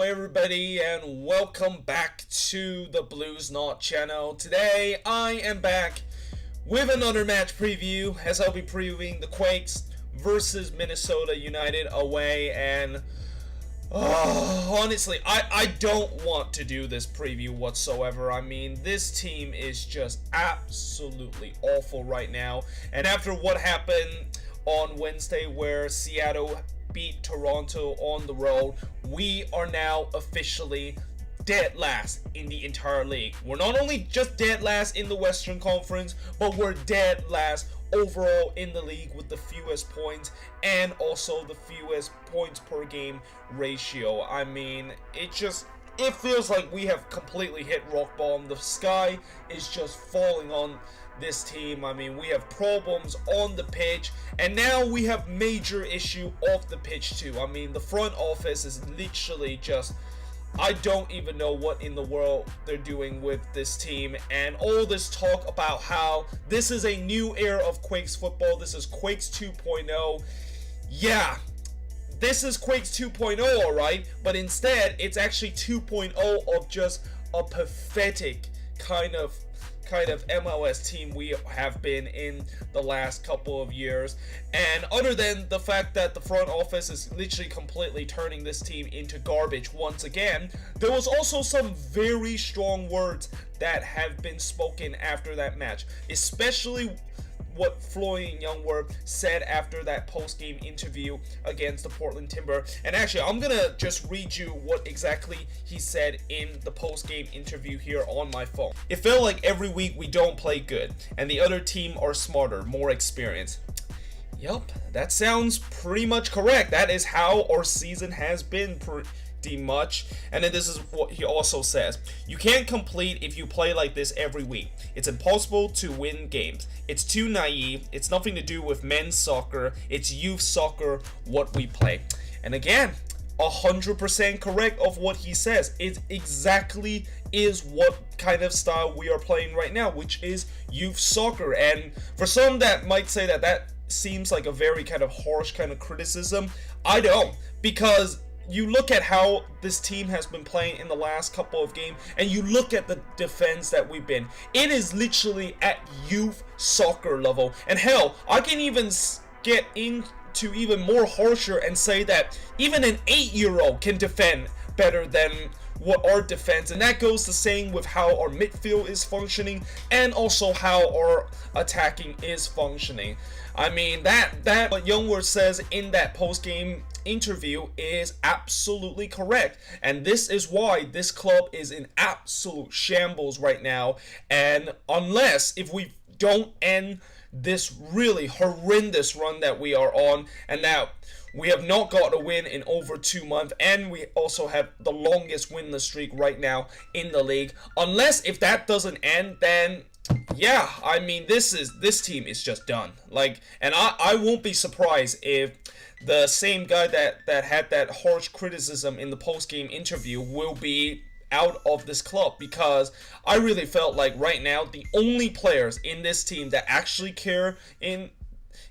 everybody, and welcome back to the Blues Knot channel. Today, I am back with another match preview, as I'll be previewing the Quakes versus Minnesota United away, and honestly, I don't want to do this preview whatsoever. I mean, this team is just absolutely awful right now, and after what happened on Wednesday where Seattle beat Toronto on the road, we are now officially dead last in the entire league. We're not only just dead last in the Western Conference, but we're dead last overall in the league with the fewest points and also the fewest points per game ratio. I mean, it feels like we have completely hit rock bottom. The sky is just falling on this team. I mean, we have problems on the pitch, and now we have major issue off the pitch too. I mean, the front office is literally just, I don't even know what in the world they're doing with this team. And all this talk about how this is a new era of Quakes football, this is Quakes 2.0. Yeah, this is Quakes 2.0, alright, but instead it's actually 2.0 of just a pathetic kind of MLS team we have been in the last couple of years. And other than the fact that the front office is literally completely turning this team into garbage once again, there was also some very strong words that have been spoken after that match, especially what Florian Ljungberg said after that post-game interview against the Portland Timber. And actually, I'm gonna just read you what exactly he said in the post-game interview here on my phone. It felt like every week we don't play good, and the other team are smarter, more experienced. Yup, that sounds pretty much correct. That is how our season has been pretty much. And then this is what he also says: you can't complete if you play like this every week. It's impossible to win games. It's too naive. It's nothing to do with men's soccer. It's youth soccer, what we play. And again, 100% correct of what he says. It exactly is what kind of style we are playing right now, which is youth soccer. And for some that might say that that seems like a very kind of harsh kind of criticism, I don't, because you look at how this team has been playing in the last couple of games, and you look at the defense that we've been. It is literally at youth soccer level. And hell, I can even get into even more harsher and say that even an 8-year-old can defend better than what our defense, and that goes the same with how our midfield is functioning and also how our attacking is functioning. I mean, that what Ljungberg says in that post-game interview is absolutely correct, and this is why this club is in absolute shambles right now. And unless if we don't end this really horrendous run that we are on, and now we have not got a win in over 2 months, and we also have the longest winless streak right now in the league. Unless if that doesn't end, then yeah, I mean, this team is just done. Like, and I won't be surprised if the same guy that had that harsh criticism in the post-game interview will be out of this club, because I really felt like right now the only players in this team that actually care in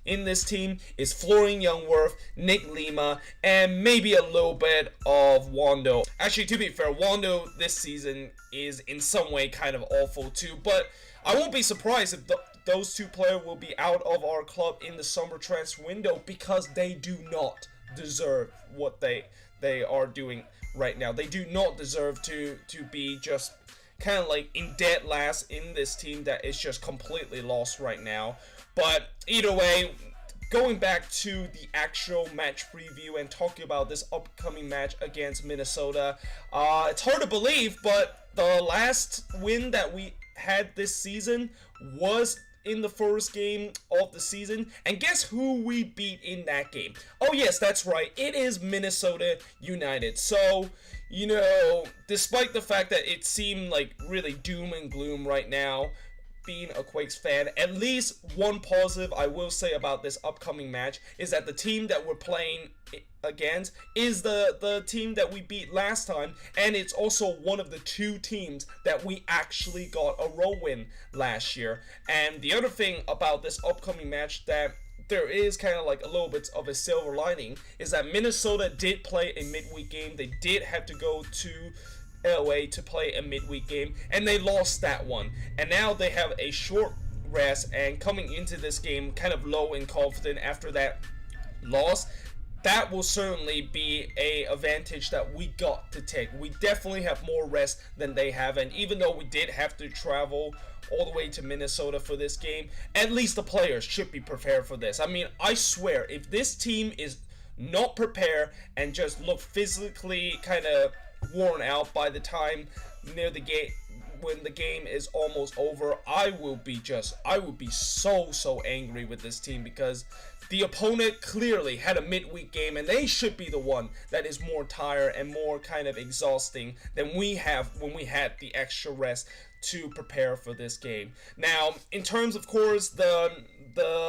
this team is Florian Ljungberg, Nick Lima, and maybe a little bit of Wondo. Actually, to be fair, Wondo this season is in some way kind of awful too, but I won't be surprised if those two players will be out of our club in the summer transfer window, because they do not deserve what they are doing right now. They do not deserve to be just kind of like in dead last in this team that is just completely lost right now. But either way, going back to the actual match preview and talking about this upcoming match against Minnesota, it's hard to believe, but the last win that we had this season was in the first game of the season, and guess who we beat in that game? Oh yes, that's right, it is Minnesota United. So, you know, despite the fact that it seemed like really doom and gloom right now, being a Quakes fan, at least one positive I will say about this upcoming match is that the team that we're playing against is the team that we beat last time, and it's also one of the two teams that we actually got a road win last year. And the other thing about this upcoming match that there is kind of like a little bit of a silver lining is that Minnesota did play a midweek game. They did have to go to LA to play a midweek game, and they lost that one. And now they have a short rest, and coming into this game kind of low and confident after that loss. That will certainly be a advantage that we got to take. We definitely have more rest than they have, and even though we did have to travel all the way to Minnesota for this game, at least the players should be prepared for this. I mean, I swear, if this team is not prepared and just look physically kind of worn out by the time near the game, when the game is almost over, I would be so angry with this team, because the opponent clearly had a midweek game, and they should be the one that is more tired and more kind of exhausting than we have when we had the extra rest to prepare for this game. Now, in terms, of course, the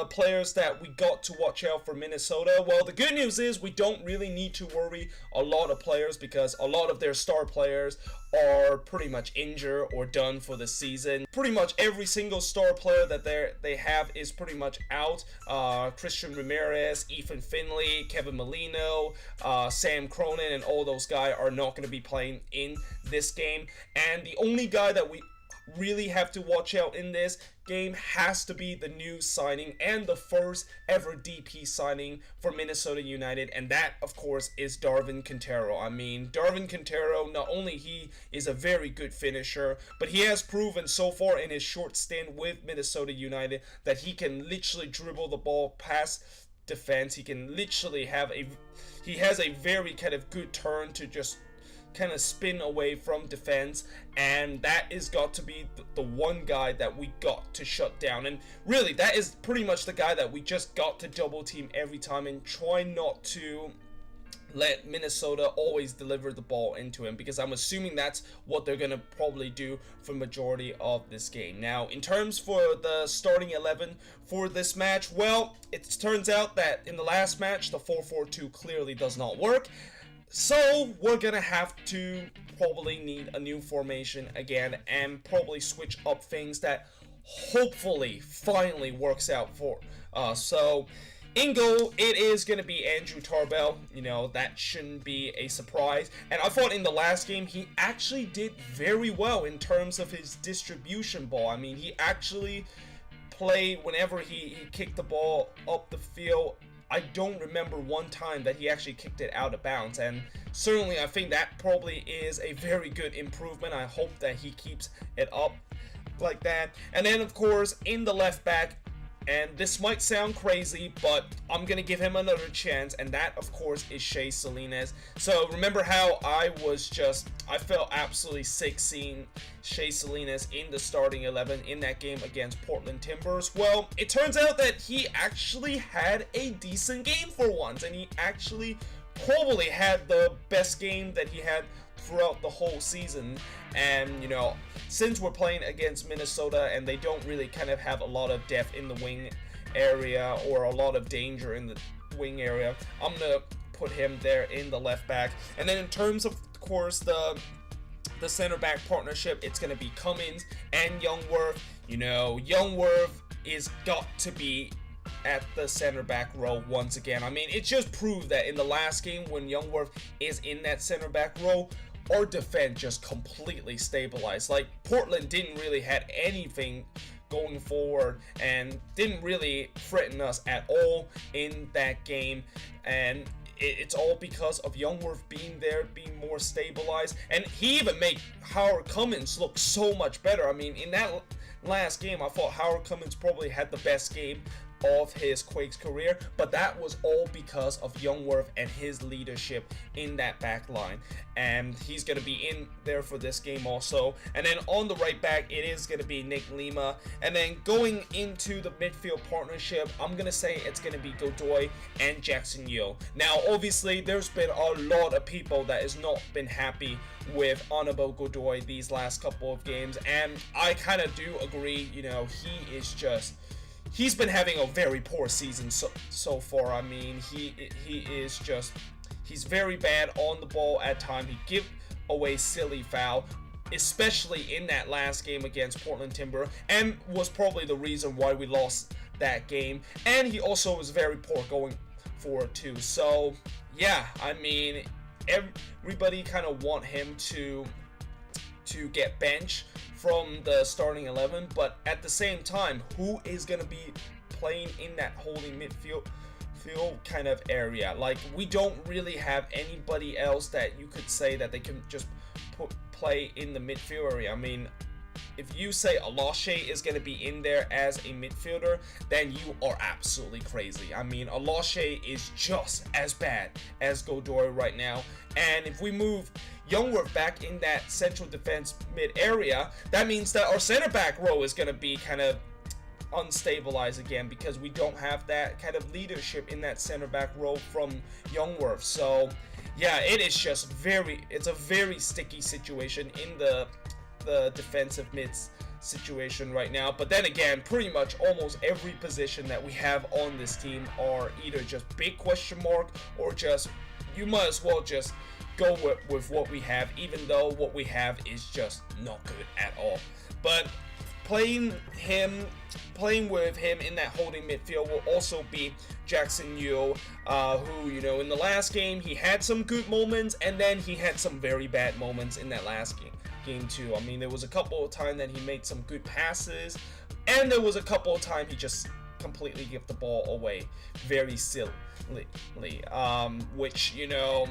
players that we got to watch out for Minnesota, well, the good news is we don't really need to worry a lot of players, because a lot of their star players are pretty much injured or done for the season. Pretty much every single star player that they have is pretty much out. Christian Ramirez, Ethan Finley, Kevin Molino, Sam Cronin, and all those guys are not going to be playing in this game. And the only guy that we really have to watch out in this game has to be the new signing and the first ever DP signing for Minnesota United, and that of course is Darwin Quintero. I mean, Darwin Quintero, not only he is a very good finisher, but he has proven so far in his short stint with Minnesota United that he can literally dribble the ball past defense. He can literally he has a very kind of good turn to just kind of spin away from defense, and that is got to be the one guy that we got to shut down. And really, that is pretty much the guy that we just got to double team every time and try not to let Minnesota always deliver the ball into him, because I'm assuming that's what they're going to probably do for majority of this game. Now, in terms for the starting 11 for this match, well, it turns out that in the last match, the 4-4-2 clearly does not work. So we're gonna have to probably need a new formation again, and probably switch up things that hopefully finally works out for us. So in goal, it is going to be Andrew Tarbell. You know, that shouldn't be a surprise. And I thought in the last game, he actually did very well in terms of his distribution ball. I mean, he actually played whenever he kicked the ball up the field. I don't remember one time that he actually kicked it out of bounds, and certainly I think that probably is a very good improvement. I hope that he keeps it up like that. And then of course in the left back, and this might sound crazy, but I'm gonna give him another chance, and that of course is Shea Salinas. So remember how I felt absolutely sick seeing Shea Salinas in the starting 11 in that game against Portland Timbers? Well, it turns out that he actually had a decent game for once, and he actually probably had the best game that he had throughout the whole season. And you know, since we're playing against Minnesota and they don't really kind of have a lot of depth in the wing area or a lot of danger in the wing area, I'm gonna put him there in the left back. And then in terms of course the center back partnership, it's gonna be Cummins and Youngworth. You know, Youngworth is got to be at the center back role once again. I mean, it just proved that in the last game when Youngworth is in that center back role, our defense just completely stabilized. Like, Portland didn't really had anything going forward and didn't really threaten us at all in that game, and it's all because of Youngworth being there, being more stabilized. And he even made Howard Cummins look so much better. I mean, in that last game, I thought Howard Cummins probably had the best game of his Quakes career, but that was all because of Youngworth and his leadership in that back line, and he's going to be in there for this game also. And then on the right back, it is going to be Nick Lima. And then going into the midfield partnership, I'm going to say it's going to be Godoy and Jackson Yeo. Now obviously there's been a lot of people that has not been happy with Honorable Godoy these last couple of games, and I kind of do agree. You know, he's been having a very poor season so far. I mean, he's very bad on the ball at times. He give away silly foul. especially in that last game against Portland Timber, and was probably the reason why we lost that game. And he also was very poor going forward too. So yeah, I mean, everybody kind of want him to get benched from the starting 11, but at the same time, who is going to be playing in that holding midfield kind of area? Like, we don't really have anybody else that you could say that they can just play in the midfield area. I mean, if you say Alashe is going to be in there as a midfielder, then you are absolutely crazy. I mean, Alashe is just as bad as Godoy right now. And if we move Youngworth back in that central defense mid area, that means that our center back row is going to be kind of unstabilized again, because we don't have that kind of leadership in that center back row from Youngworth. So yeah, it is just it's a very sticky situation in the defensive mids situation right now. But then again, pretty much almost every position that we have on this team are either just big question mark, or just, you might as well just go with what we have, even though what we have is just not good at all. But playing with him in that holding midfield will also be Jackson Yueill, who, you know, in the last game he had some good moments, and then he had some very bad moments in that last game too. I mean, there was a couple of times that he made some good passes, and there was a couple of times he just completely gave the ball away very silly, which, you know,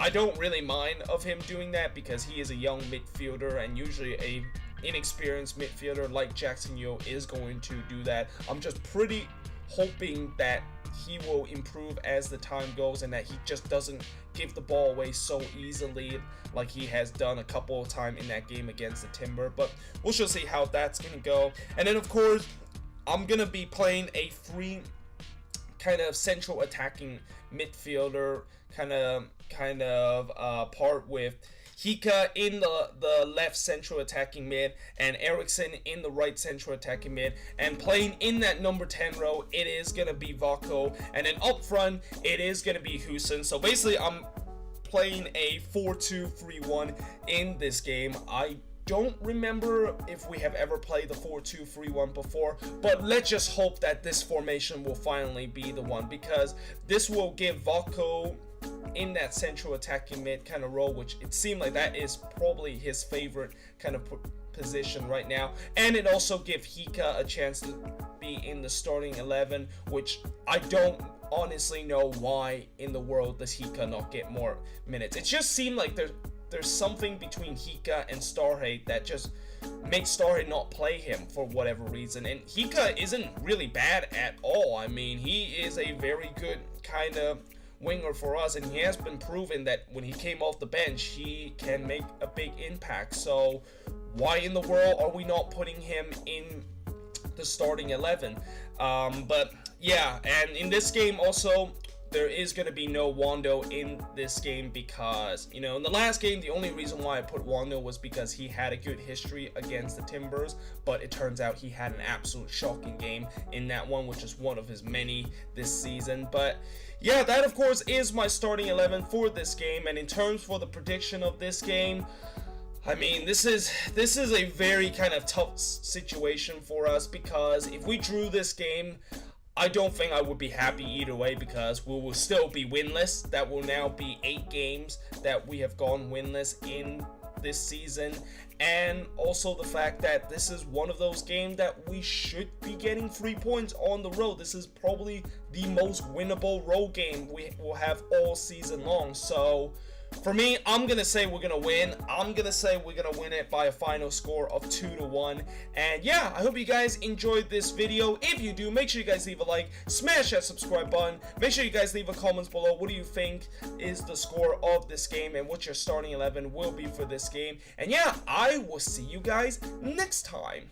I don't really mind of him doing that, because he is a young midfielder, and usually a inexperienced midfielder like Jackson Yueill is going to do that. I'm just pretty hoping that he will improve as the time goes, and that he just doesn't give the ball away so easily like he has done a couple of times in that game against the Timber. But we'll just see how that's gonna go. And then of course, I'm gonna be playing a free kind of central attacking midfielder kind of part with Hika in the left central attacking mid, and Eriksson in the right central attacking mid. And playing in that number 10 row, it is going to be Vako. And then up front, it is going to be Husin. So basically, I'm playing a 4-2-3-1 in this game. I don't remember if we have ever played the 4-2-3-1 before, but let's just hope that this formation will finally be the one, because this will give Vako in that central attacking mid kind of role, which it seemed like that is probably his favorite kind of position right now. And it also gives Hika a chance to be in the starting 11, which I don't honestly know why in the world does Hika not get more minutes. It just seemed like there's something between Hika and Starhate that just makes Starhate not play him for whatever reason. And Hika isn't really bad at all. I mean, he is a very good kind of winger for us, and he has been proven that when he came off the bench, he can make a big impact. So why in the world are we not putting him in the starting 11? But yeah, and in this game also, there is going to be no Wando in this game, because, you know, in the last game, the only reason why I put Wando was because he had a good history against the Timbers, but it turns out he had an absolute shocking game in that one, which is one of his many this season. But yeah, that of course is my starting 11 for this game. And in terms for the prediction of this game, I mean, this is a very kind of tough situation for us, because if we drew this game, I don't think I would be happy either way, because we will still be winless. That will now be 8 games that we have gone winless in this season. And also the fact that this is one of those games that we should be getting 3 points on the road. This is probably the most winnable road game we will have all season long. So for me, I'm going to say we're going to win. I'm going to say we're going to win it by a final score of 2-1. And yeah, I hope you guys enjoyed this video. If you do, make sure you guys leave a like, smash that subscribe button. Make sure you guys leave a comments below. What do you think is the score of this game, and what your starting 11 will be for this game? And yeah, I will see you guys next time.